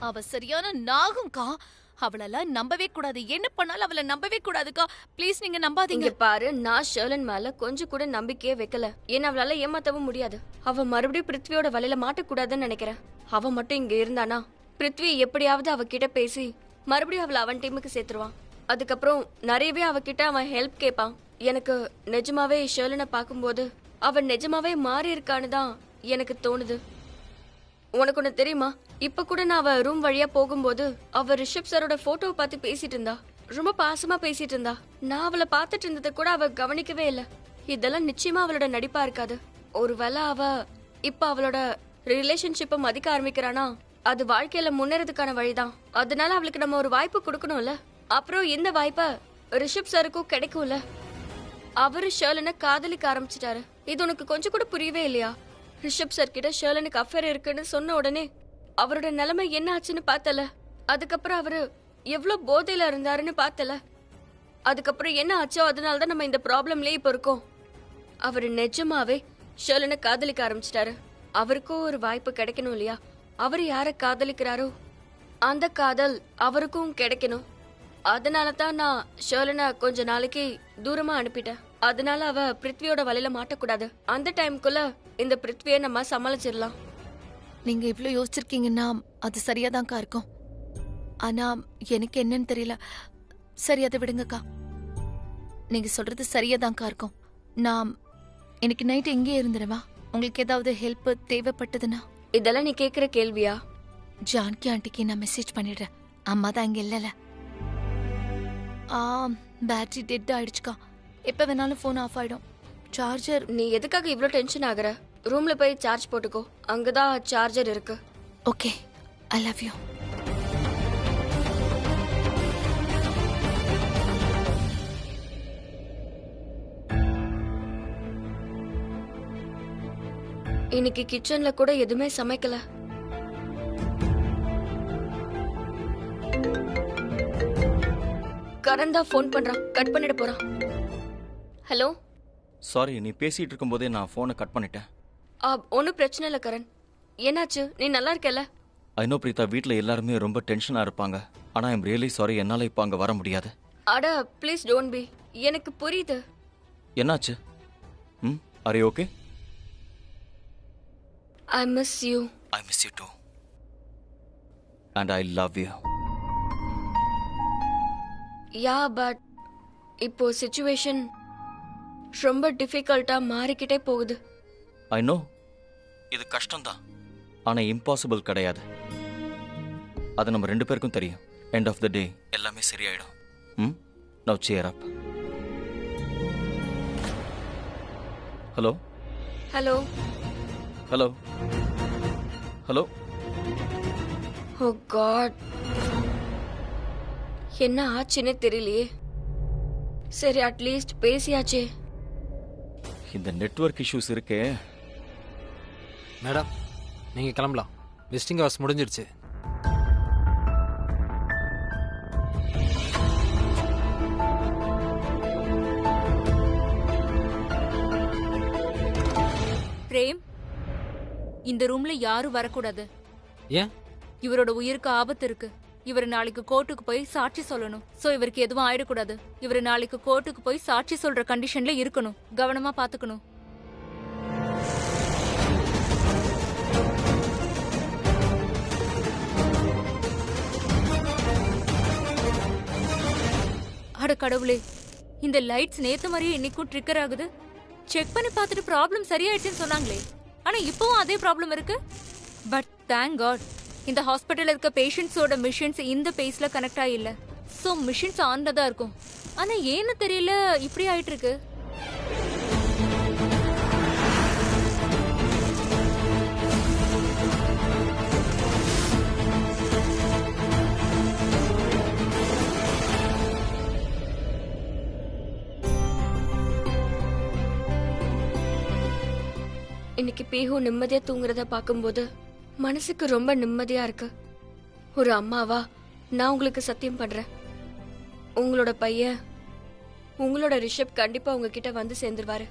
அவ சரியான நாகும்க்கா. அவளெல்லாம் நம்பவே கூடாது. என்ன பண்ணாலும் அவளை நம்பவே கூடாதுக்கா. ப்ளீஸ் நீங்க நம்பாதீங்க. இங்க பாரு, நான் ஷர்லன் மேல கொஞ்சம் கூட நம்பிக்கையே வைக்கல. ஏன்னா அவளால ஏமாத்தவும் முடியாது. அவ மறுபடியும் பிருத்வியோட வலையில மாட்டக்கூடாதுன்னு நினைக்கிறேன். அவ மட்டும் இங்க இருந்தானா பிருத்வி எப்படியாவது அவகிட்ட பேசி மறுபடியும் அவளை அவன் டீமுக்கு சேர்த்துருவான். அதுக்கப்புறம் நிறையவே அவகிட்ட அவன் ஹெல்ப் கேட்பான். எனக்கு நிஜமாவே ஷர்லனை பார்க்கும்போது அவன் நிஜமாவே மாறி இருக்கான்னு தான் எனக்கு தோணுது. உனக்கு ஒண்ணு தெரியுமா, இப்ப கூட நான் அவ ரூம் வழியா போகும்போது அவ ரிஷப் சாரோட போட்டோவை பார்த்து பேசிட்டு இருந்தா. ரொம்ப பாசமா பேசிட்டு இருந்தா. நான் அவளை பார்த்துட்டு இருந்ததை கூட அவ கவனிக்கவே இல்ல. இதெல்லாம் நிச்சயமா அவளோட நடிப்பா இருக்காது. ஒருவேளை அவ இப்ப அவளோட ரிலேஷன்ஷிப்பை மதிக்க ஆரம்பிக்கிறானா அது வாழ்க்கையில முன்னேறதுக்கான வழிதான். அதனால அவளுக்கு நம்ம ஒரு வாய்ப்பு கொடுக்கணும்ல. அப்புறம் இந்த வாய்ப்பை ரிஷப் சாருக்கும் கிடைக்கும்ல. அவரு ஷர்லனை காதலிக்க ஆரம்பிச்சிட்டாரு. இது உனக்கு கொஞ்சம் கூட புரியவே இல்லையா? ரிஷப் சார் கிட்ட ஷர்லனுக்கு அஃபேர் இருக்குன்னு சொன்ன உடனே அவரோட நிலைமை என்ன ஆச்சுன்னு பார்த்தல. அதுக்கப்புறம் அவரு எவ்வளவு போதையில இருந்தாருன்னு பார்த்தல. அதுக்கப்புறம் என்ன ஆச்சோ அதனாலதான் நம்ம இந்த ப்ராப்ளம்லயே இப்ப இருக்கோம். அவரு நிஜமாவே ஷர்லனை காதலிக்க ஆரம்பிச்சிட்டாரு. அவருக்கும் ஒரு வாய்ப்பு கிடைக்கணும் இல்லையா? அவரு யார காதலிக்கிறாரோ அந்த காதல் அவருக்கும் கிடைக்கணும். அதனால தான் நான் ஷர்லனை கொஞ்ச நாளைக்கு தூரமா அனுப்பிட்டேன். அதனால அவ பிருத்வியோட வலையில மாட்டக்கூடாது. அந்த டைம்குள்ள இந்த பிருத்வியை நம்ம சமாளிச்சிடலாம். நீங்க இவ்ளோ யோசிச்சிருக்கீங்கன்னா அது சரியாதான்க்கா இருக்கும். ஆனா எனக்கு என்னன்னு தெரியல. சரி, அதை விடுங்கக்கா. நீங்க சொல்றது சரியாதான்க்கா இருக்கும். நான் இன்னைக்கு நைட் எங்கே இருந்துடுவா? உங்களுக்கு ஏதாவது ஹெல்ப் தேவைப்பட்டதுன்னா? இதெல்லாம் நீ கேக்குற கேள்வியா? ஜான்கி ஆண்டிக்கு நான் மெசேஜ் பண்ணிடுறேன். அம்மா தான் இங்க இல்லல. பேட்டரி டெட் ஆயிடுச்சுக்கா. எப்ப வேணாலும் போன் ஆஃப் ஆயிடும். சார்ஜர். நீ எதுக்காக இவ்ளோ டென்ஷன் ஆகுற? ரூம்ல போய் சார்ஜ் போட்டுக்கோ. அங்கதான் சார்ஜர் இருக்கு. Okay, I love you. இன்னைக்கு கிச்சன்ல கூட எதுவுமே சமைக்கல. கரண் தான் ஃபோன் பண்றான். கட் பண்ணிட போறான். ஹலோ. சாரி, நீ பேசிட்டு இருக்கும்போதே நான் ஃபோனை கட் பண்ணிட்டேன். ஒன்றும் பிரச்சனை இல்லை கரண். என்னாச்சு? நீ நல்லா இருக்கல? ஐ நோ பிரீதா, வீட்டில் எல்லாருமே ரொம்ப டென்ஷனாக இருப்பாங்க. ஆனால் ஐம் ரியலி சாரி, என்னால் இப்போ அங்கே வர முடியாது. அட ப்ளீஸ் டோன்ட் பி. எனக்கு புரியுது. என்னாச்சு? Are you okay? I miss you. I miss you too. And I love you. Yeah, but இப்போ சிச்சுவேஷன் ரொம்ப டிஃபிகல்ட்டா மாறிக்கிட்டே போகுது. ஐ நோ, இது கஷ்டம்தான், ஆனால் இம்பாசிபிள் கிடையாது. அது நம்ம ரெண்டு பேருக்கும் தெரியும். எண்ட் ஆஃப் த டே எல்லாமே சரியாயிடும். Now cheer up. Hello hello hello hello. Oh god, என்ன ஆச்சுன்னே தெரியலையே. சரி, அட்லீஸ்ட் பேசியாச்சே. இந்த நெட்வொர்க் இஷ்யூஸ் இருக்கே. மேடம், நீங்கள் கிளம்பலாம். விசிட்டிங் ஹவர்ஸ் முடிஞ்சிடுச்சு. பிரேம், இந்த ரூம்ல யாரும் வரக்கூடாது. ஏன்? இவரோட உயிருக்கு ஆபத்து இருக்கு. இவர் நாளைக்கு கோர்ட்டுக்கு போய் சாட்சி சொல்லணும். சோ இவருக்கு எதுவும் ஆயிடக்கூடாது. இவர் நாளைக்கு கோர்ட்டுக்கு போய் சாட்சி சொல்ற கண்டிஷன்ல இருக்கணும். கவனமா பாத்துக்கணும். அட கடவுளே, இந்த லைட்ஸ் நேத்து மாதிரியே இன்னைக்கும் ட்ரிக்கர் ஆகுது. செக் பண்ணி பார்த்துட்டு ப்ராப்ளம் சரியாயிடுச்சுன்னு சொன்னாங்களே, ஆனா இப்பவும் அதே ப்ராப்ளம் இருக்கு. பட் தேங்க் காட், இந்த ஹாஸ்பிட்டல்ல இருக்க பேஷண்ட்ஸோட மிஷின்ஸ் இந்த பேஸ்ல கனெக்ட் ஆயில்ல. சோ மிஷின்ஸ் ஆன்ல தான் இருக்கும். ஆனா ஏன்னு தெரியல இப்படி ஆயிட்டு இருக்கு. இன்னைக்கு பீஹு நிம்மதியா தூங்குறத பார்க்கும்போது மனசுக்கு ரொம்ப நிம்மதியா இருக்கு. ஒரு அம்மாவா நான் உங்களுக்கு சத்தியம் பண்றேன், உங்களோட பையன், உங்களோட ரிஷப் கண்டிப்பா உங்ககிட்ட வந்து சேர்ந்துருவாரு.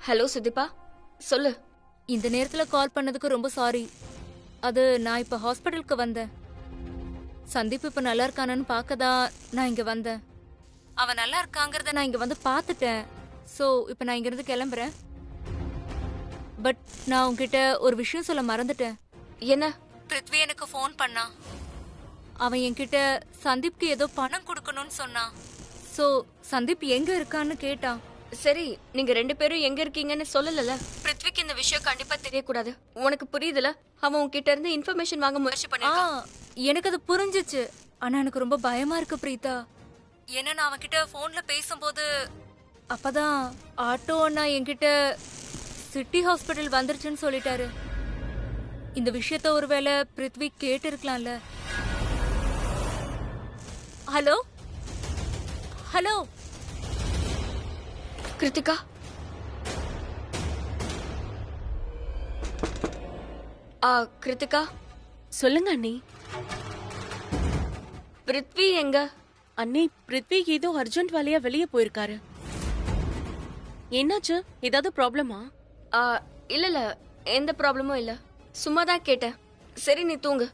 ஹலோ சுதீபா, சொல்லு. இந்த நேரத்துல கால் பண்ணதுக்கு ரொம்ப சாரி. அது நான் இப்ப ஹாஸ்பிட்டலுக்கு வந்தேன். சந்தீப் இப்ப நல்லா இருக்கானான்னு பார்க்கதா நான் இங்க வந்தேன். அவன் நல்லா இருக்காங்கிறத நான் இங்க வந்து பார்த்துட்டேன். ஸோ இப்ப நான் இங்க இருந்து கிளம்புறேன். பட் நான் உன்கிட்ட ஒரு விஷயம் சொல்ல மறந்துட்டேன். என்ன? பிருத்வி எனக்கு ஃபோன் பண்ணான். அவன் என்கிட்ட சந்தீப்க்கு ஏதோ பணம் கொடுக்கணும்னு சொன்னான். ஸோ சந்தீப் எங்க இருக்கான்னு கேட்டான். சரி, நீங்க 2 பேரும் எங்க இருக்கீங்கன்னு சொல்லல. பிருத்விக்கு இந்த விஷயம் கண்டிப்பா தெரியக்கூடாது. உனக்கு புரியுதுல? அவன் உன்கிட்ட இருந்து இன்ஃபர்மேஷன் வாங்க முயற்சி பண்ணிருக்கான். எனக்கு அது புரிஞ்சிச்சு. ஆனா எனக்கு ரொம்ப பயமா இருக்கு பிரீதா. ஏன்னா நான் அவன்கிட்ட போன்ல பேசும்போது அப்பதான் ஆட்டோ அண்ணா என்கிட்ட சிட்டி ஹாஸ்பிட்டல் வந்துருச்சுன்னு சொல்லிட்டாரு. இந்த விஷயத்த ஒருவேளை பிருத்வி கேட்டு இருக்கலாம்ல. ஹலோ ஹலோ கிருத்திகா, கிருத்திகா, சொல்லுங்க அண்ணி. பிருத்வி எங்க? அண்ணி, பிருத்வி ஏதோ அர்ஜென்ட் வேலையா வெளியே போயிருக்காரு. என்னாச்சு? ஏதாவது ப்ராப்ளமா? இல்ல இல்ல, எந்த ப்ராப்ளமும் இல்ல. சும்மா தான் கேட்டேன். சரி, நீ தூங்கு.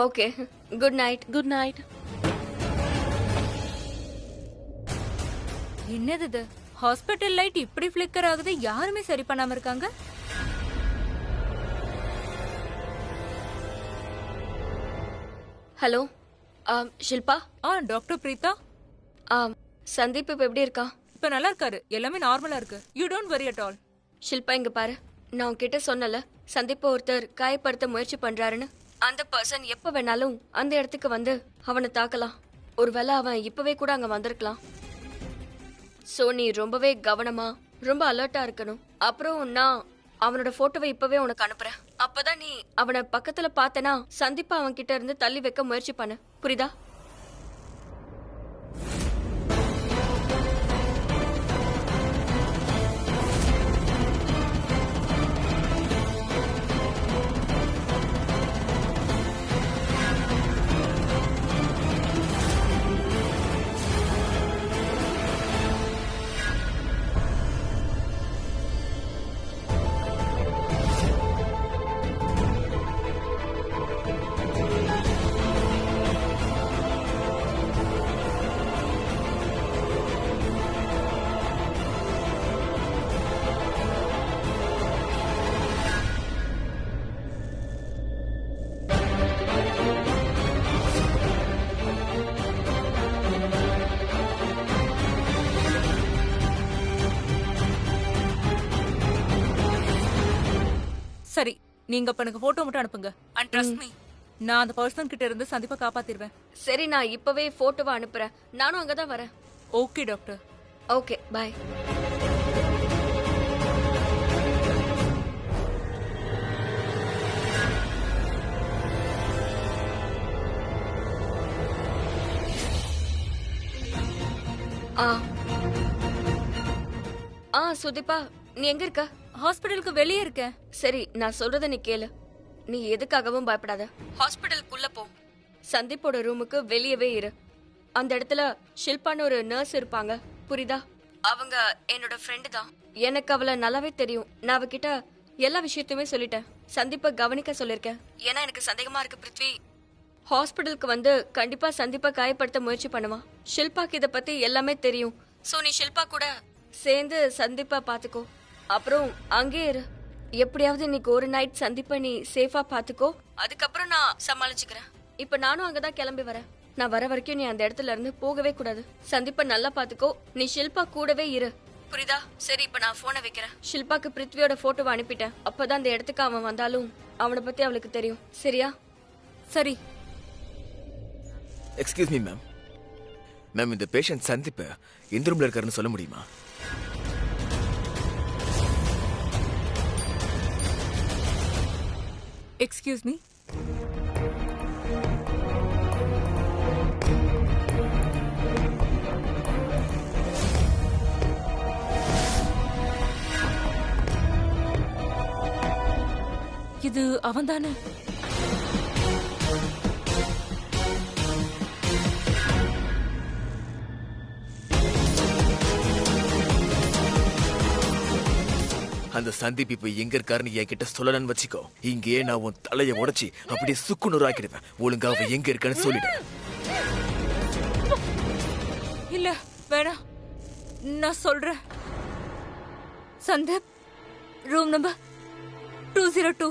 Okay, good night. Good night. என்னது இது? ஹாஸ்பிட்டல் லைட் இப்படி ஃபிளிக்கர் ஆகுது, யாருமே சரி பண்ணாம இருக்காங்க. ஹலோ, ஷில்பா. டாக்டர் பிரீதா. சந்தீப் இப்ப எப்படி இருக்கா? இப்ப நல்லா இருக்காரு. எல்லாமே நார்மலா இருக்கு. You don't worry at all. Shilpa, இங்க பாரு. நான் உன்கிட்ட சொன்னல, சந்தீப்ப ஒருத்தர் காயப்படுத்த முயற்சி பண்றாருன்னு. அந்த பர்சன் எப்ப வேணாலும் அந்த இடத்துக்கு வந்து அவனை தாக்கலாம். ஒருவேளை அவன் இப்பவே கூட அங்க வந்திருக்கலாம். சோ நீ ரொம்பவே கவனமா, ரொம்ப அலர்ட்டா இருக்கணும். அப்புறம் நான் அவனோட போட்டோவை இப்பவே உனக்கு அனுப்புறேன். அப்பதான் நீ அவனை பக்கத்துல பார்த்தனா சந்தீப்பா அவன் கிட்ட இருந்து தள்ளி வைக்க முயற்சி பண்ணு. புரியுதா? சரி, நீங்க அப்ப எனக்கு போட்டோ மட்டும் அனுப்புங்க. அண்ட் ட்ரஸ்ட் மீ, நான் அந்த பர்சன் கிட்ட இருந்து சந்தீப்பா காப்பாத்திடுவேன். சரி, நான் இப்பவே போட்டோவை அனுப்புறேன். நானும் அங்கதான் வரேன். Okay doctor. ஓகே, பாய். சுதீபா, நீ எங்க இருக்க? ஹாஸ்பிட்டலுக்கு வெளியே இருக்கேன். சரி, நான் சொல்றத நீ கேளு. நீ எதுக்காகவும் பயப்படாத. ஹாஸ்பிட்டலுக்குள்ள போ. சந்தீப்போட ரூமுக்கு வெளியவே இரு. அந்த இடத்துல ஷில்பான்னு ஒரு நர்ஸ் இருப்பாங்க. புரியுதா? அவங்க என்னோட ஃப்ரெண்டு தான். எனக்கு அவளை நல்லாவே தெரியும். நான் அவகிட்ட எல்லா விஷயத்தையுமே சொல்லிட்டேன். சந்தீப்பை கவனிக்க சொல்லிருக்கேன். ஏன்னா எனக்கு சந்தேகமா இருக்கு பிருத்வி ஹாஸ்பிட்டலுக்கு வந்து கண்டிப்பா சந்தீப்பை காயப்படுத்த முயற்சி பண்ணுவான். ஷில்பாக்கு இத பத்தி எல்லாமே தெரியும். சோ நீ ஷில்பா கூட சேர்ந்து சந்தீப்பா பாத்துக்கோ. அப்புறம் அங்கே இரு. எப்படியாவது இன்னைக்கு ஒரு நைட் சந்தீப்பை நீ சேஃபா பாத்துக்கோ. அதுக்கப்புறம் நான் சமாளிச்சுக்கிறேன். இப்ப நானும் அங்கதான் கிளம்பி வரேன். நான் வர வரைக்கும் நீ அந்த இடத்துல இருந்து போகவே கூடாது. சந்தீப்பை நல்லா பாத்துக்கோ. நீ ஷில்பா கூடவே இரு. புரியுதா? சரி, இப்ப நான் போனை வைக்கிறேன். ஷில்பாக்கு பிருத்வியோட போட்டோவை அனுப்பிட்டேன். அப்பதான் அந்த இடத்துக்கு அவன் வந்தாலும் அவனை பத்தி அவளுக்கு தெரியும். சரியா? சரி. Excuse me ma'am. மேம், இந்த பேஷண்ட் சந்தீப் எந்த ரூம்ல இருக்காருன்னு சொல்ல முடியுமா? Excuse me. இது அவன்தானே? அந்த சந்தீப் இப்ப எங்க இருக்காருன்னு என்கிட்ட சொல்லலன்னு வச்சுக்கோ, இங்கேயே நான் உன் தலையை உடைச்சி அப்படியே சுக்குநூறு ஆக்கிடுவேன். ஒழுங்கா அவ எங்க இருக்கான்னு சொல்லிடு. இல்ல வேணாம், நான் சொல்றேன். Sandeep, room number 202.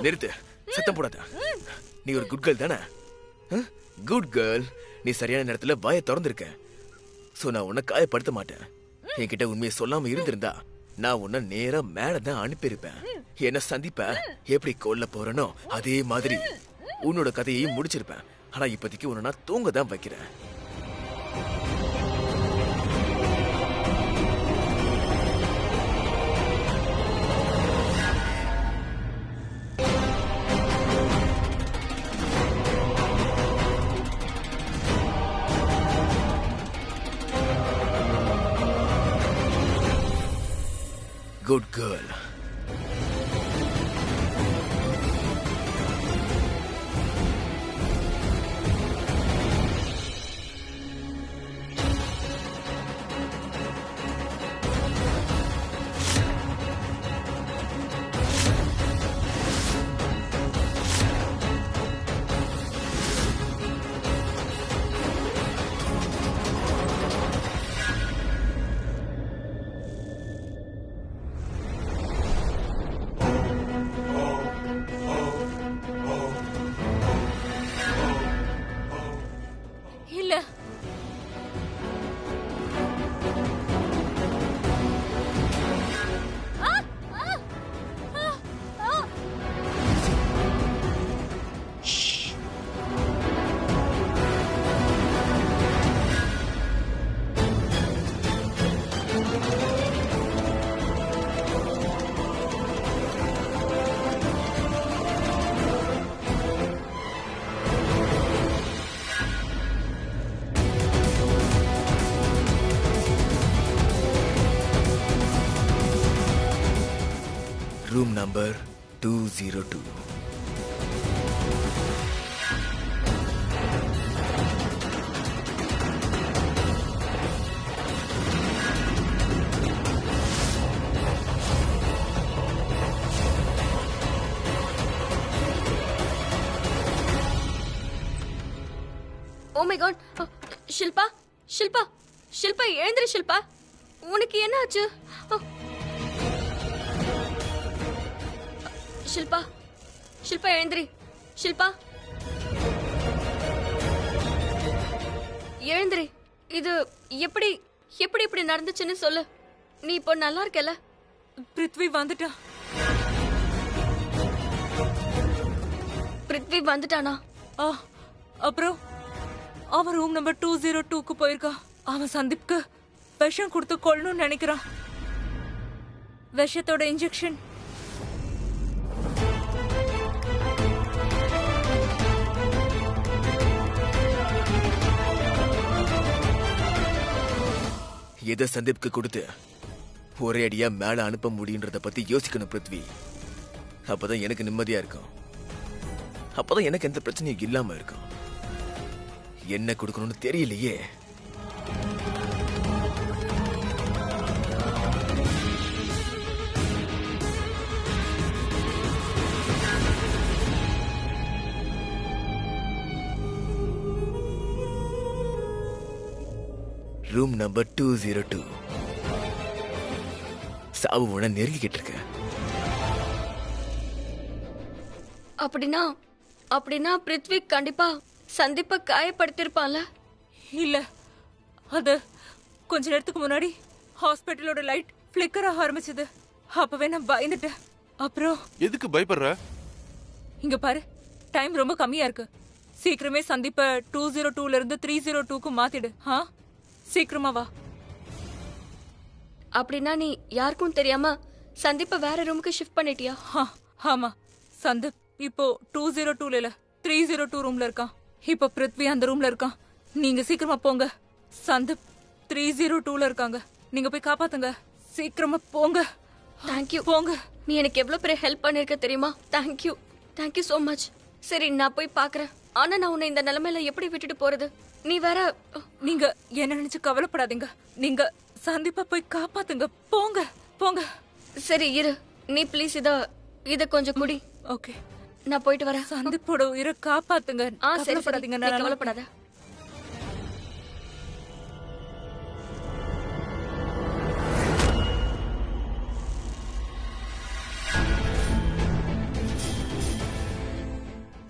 நிறுத்து, சத்தம் போடாத. நீ ஒரு குட் கேர்ள் தானே? Good girl. நீ சரியான நேரத்துல வாயை திறந்திருக்க. சோ நான் உன்னை காயப்படுத்த மாட்டேன். என்கிட்ட உண்மையை சொல்லாம இருந்திருந்தா நான் உன்னை நேரா மேல தான் அனுப்பியிருப்பேன். என்ன சந்திப்ப எப்படி கொல்ல போறனோ அதே மாதிரி உன்னோட கதையையும் முடிச்சிருப்பேன். ஆனா இப்போதைக்கு உன்னை நான் தூங்க தான் வைக்கிறேன். Good girl. இல்ல Room number 202. Oh my god. Shilpa, Shilpa, Shilpa எழுந்திரு. ஷில்பா, உனக்கு என்ன ஆச்சு? ஷில்பா, ஷில்பா எழுந்திரி. ஷில்பா எழுந்திரி. இது எப்படி எப்படி இப்படி நடந்துச்சுன்னு சொல்லு. நீ இப்போ நல்லா இருக்கல? பிருத்வி வந்துட்டா. பிருத்வி வந்துட்டானா? அப்புறம் அவன் ரூம் நம்பர் 202க்கு போயிருக்கா. அவன் சந்தீப்க்கு விஷம் கொடுத்து கொள்ளணும்னு நினைக்கிறான். விஷத்தோட இன்ஜெக்ஷன். எதை சந்தீப்க்கு கொடுத்து ஒரே அடியா மேல அனுப்ப முடியுன்றத பத்தி யோசிக்கணும் பிருத்வி. அப்பதான் எனக்கு நிம்மதியா இருக்கும். அப்பதான் எனக்கு எந்த பிரச்சனையும் இல்லாம இருக்கும். என்ன கொடுக்கணும்னு தெரியலையே. Room number 202. சாவு உன நெருங்கிக்கிட்டு இருக்க. அப்படின்னா பிருத்வி கண்டிப்பா சந்தீப்ப காயப்படுத்திருப்பான்ல? இல்ல, அது கொஞ்ச நேரத்துக்கு முன்னாடி ஹாஸ்பிட்டலோட லைட் ஃபிளிக்கர் ஆக ஆரம்பிச்சது. அப்பவே நான் பயந்துட்டேன். அப்புறம் எதுக்கு பயப்படுற? இங்க பாரு, டைம் ரொம்ப கம்மியா இருக்கு. சீக்கிரமே சந்தீப்ப 202ல இருந்து 302க்கு மாத்திடு. சீக்கிரமா வா. அப்படின்னா நீ யாருக்கும் தெரியாம சந்தீப்ப வேற ரூமுக்கு ஷிஃப்ட் பண்ணிட்டியா? ஆமா, சந்தீப் இப்போ 202ல இல்ல 302 ரூம்ல இருக்கான். இப்போ பிருத்வி அந்த ரூம்ல இருக்கான். நீங்க சீக்கிரமா போங்க. சந்தீப் 302ல இருக்காங்க. நீங்க போய் காப்பாத்துங்க. சீக்கிரமா போங்க. தேங்க்யூ. போங்க. நீ எனக்கு எவ்வளவு பெரிய ஹெல்ப் பண்ணிருக்க தெரியுமா? தேங்க்யூ. Thank you so much. சரி நான் போய் பாக்குறேன். ஆனா நான் உன்னை இந்த நிலைமையில எப்படி விட்டுட்டு போறது? நீ வேற நீங்க என்ன நினைச்சு கவலைப்படாதீங்க. நீங்க சந்தீப்பா போய் காப்பாத்துங்க. போங்க போங்க. சரி இரு. நீ ப்ளீஸ் இத கொஞ்சம் குடி. ஓகே. நான் போயிட்டு வரேன். சந்தீப்போட உயிரை காப்பாத்துங்க. சரி கவலைப்படாதீங்க. நீ கவலைப்படாத.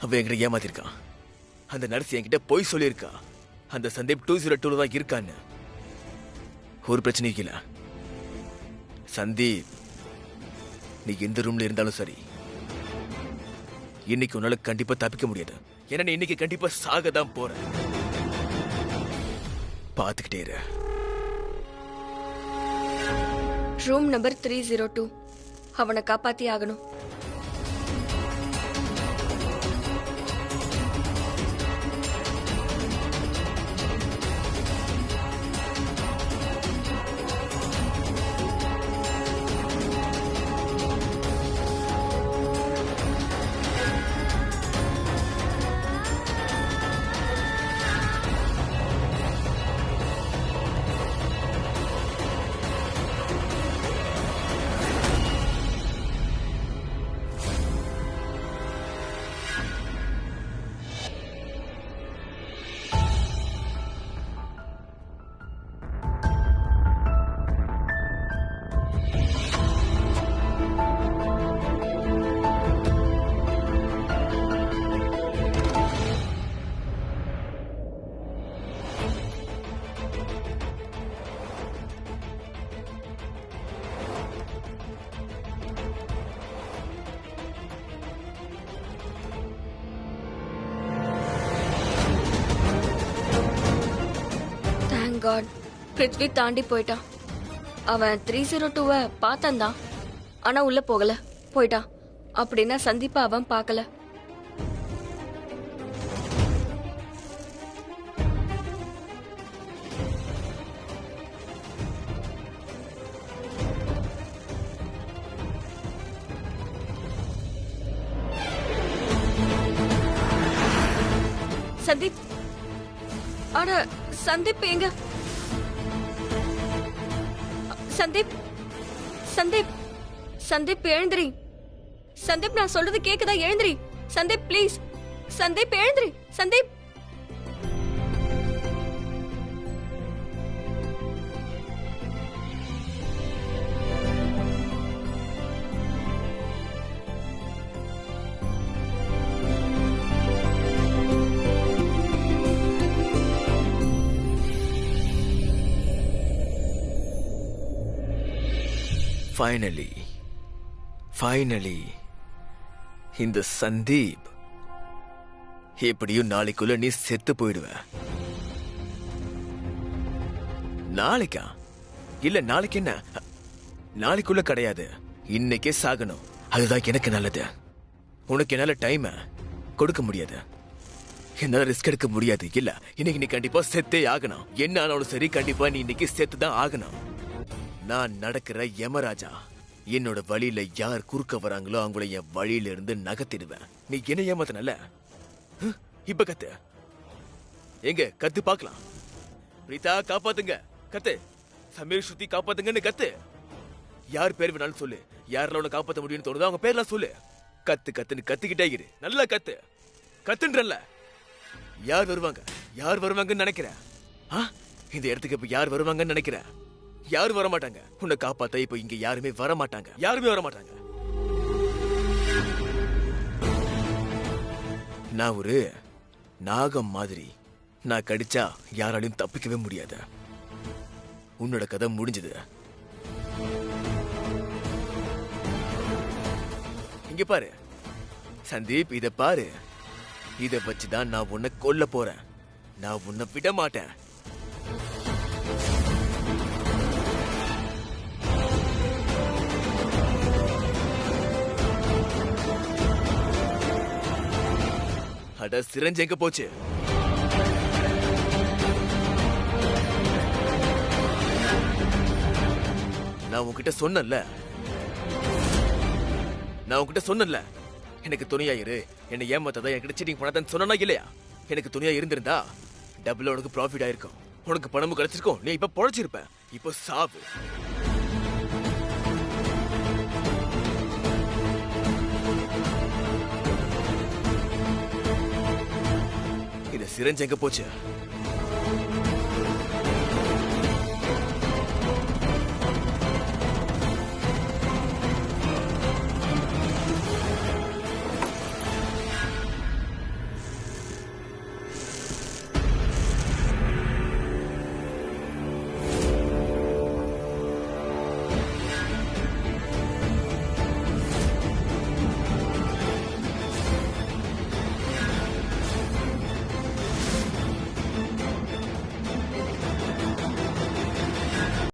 அவன் என்கிட்ட ஏமாத்திருக்கான். அந்த நர்ஸ் என்கிட்ட போய் சொல்லியிருக்கா அந்த சந்தீப் 202 தான் இருக்கான்னு. ஒரு பிரச்சனையும் இல்ல சந்தீப், நீ எந்த ரூம்ல இருந்தாலும் சரி, இன்னைக்கு உன்னால கண்டிப்பா தப்பிக்க முடியாது. ஏன்னா நீ இன்னைக்கு கண்டிப்பா சாக தான் போற. பாத்துக்கிட்டே இரு. Room number 302. அவனை காப்பாத்தி ஆகணும். God, பிருத்வி தாண்டி போயிட்டான். அவன் 302 பார்த்தான் தான், ஆனா உள்ள போகல, போயிட்டான். அப்படின்னா சந்தீப்பா அவன் பார்க்கல. சந்தீப், அட சந்தீப் எங்க? சந்தீப், சந்தீப், சந்தீப் எழுந்திரி. சந்தீப், நான் சொல்றது கேக்குதா? எழுந்திரி சந்தீப், ப்ளீஸ். சந்தீப் எழுந்திரி. சந்தீப், ஃபைனலி இந்த சந்தீப் எப்படியும் நாளைக்குள்ள நீ செத்து போயிடுவ. நாளைக்கா? இல்ல நாளைக்கு என்ன, நாளைக்குள்ள கிடையாது, இன்னைக்கே சாகணும். அதுதான் எனக்கு நல்லது. உனக்கு என்னால டைம் கொடுக்க முடியாது, என்னால ரிஸ்க் எடுக்க முடியாது. இல்ல, இன்னைக்கு நீ கண்டிப்பா செத்தே ஆகணும். என்ன ஆனாலும் சரி, கண்டிப்பா நீ இன்னைக்கு செத்து தான் ஆகணும். நான் நடக்கிற யமராஜா. என்னோட வழியில யார் குறுக்க வராங்களோ அவங்கள என் வழியில இருந்து நகர்த்திடுவேன். நீ என்ன ஏமாத்தனல? இப்ப கத்து. எங்க கத்து பாக்கலாம். பிரீதா காப்பாத்துங்க, கத்து. சமீர், ஸ்ருதி காப்பாத்துங்கன்னு கத்து. யார் பேர் வேணாலும் சொல்லு. யாரெல்லாம் உன்னை காப்பாத்த முடியும்னு தோணுதோ அவங்க பேர்லாம் சொல்லு. கத்து கத்துன்னு கத்திக்கிட்டே இரு. நல்லா கத்து, கத்துன்றல்ல. யார் வருவாங்க, யார் வருவாங்கன்னு நினைக்கிறேன். இந்த இடத்துக்கு இப்ப யார் வருவாங்கன்னு நினைக்கிறேன்? யாரும் வர மாட்டாங்க. உன்னை காப்பாத்த இப்ப இங்க யாருமே வர மாட்டாங்க. யாருமே வர மாட்டாங்க. நான் ஒரு நாகம் மாதிரி. நான் கடிச்சா யாராலையும் தப்பிக்கவே முடியாது. உன்னோட கதை முடிஞ்சது. இங்க பாரு சந்தீப், இத பாரு. இத வச்சுதான் நான் உன்னை கொல்ல போறேன். நான் உன்னை விட மாட்டேன். அட, சிரஞ்சு எங்க போச்சு? நான் உன்கிட்ட சொன்னேன்ல எனக்கு துணையா இரு, என்னை ஏமாத்தாத, என்கிட்ட சீட்டிங் பண்ணாதான் சொன்னா இல்லையா? எனக்கு துணையா இருந்திருந்தா டபுள் உனக்கு ப்ராஃபிட் ஆயிருக்கும், உனக்கு பணமும் கிடைச்சிருக்கும், நீ இப்ப பொழைச்சிருப்ப. இப்போ சாவு. இந்த சிரஞ்சு எங்க போச்சு?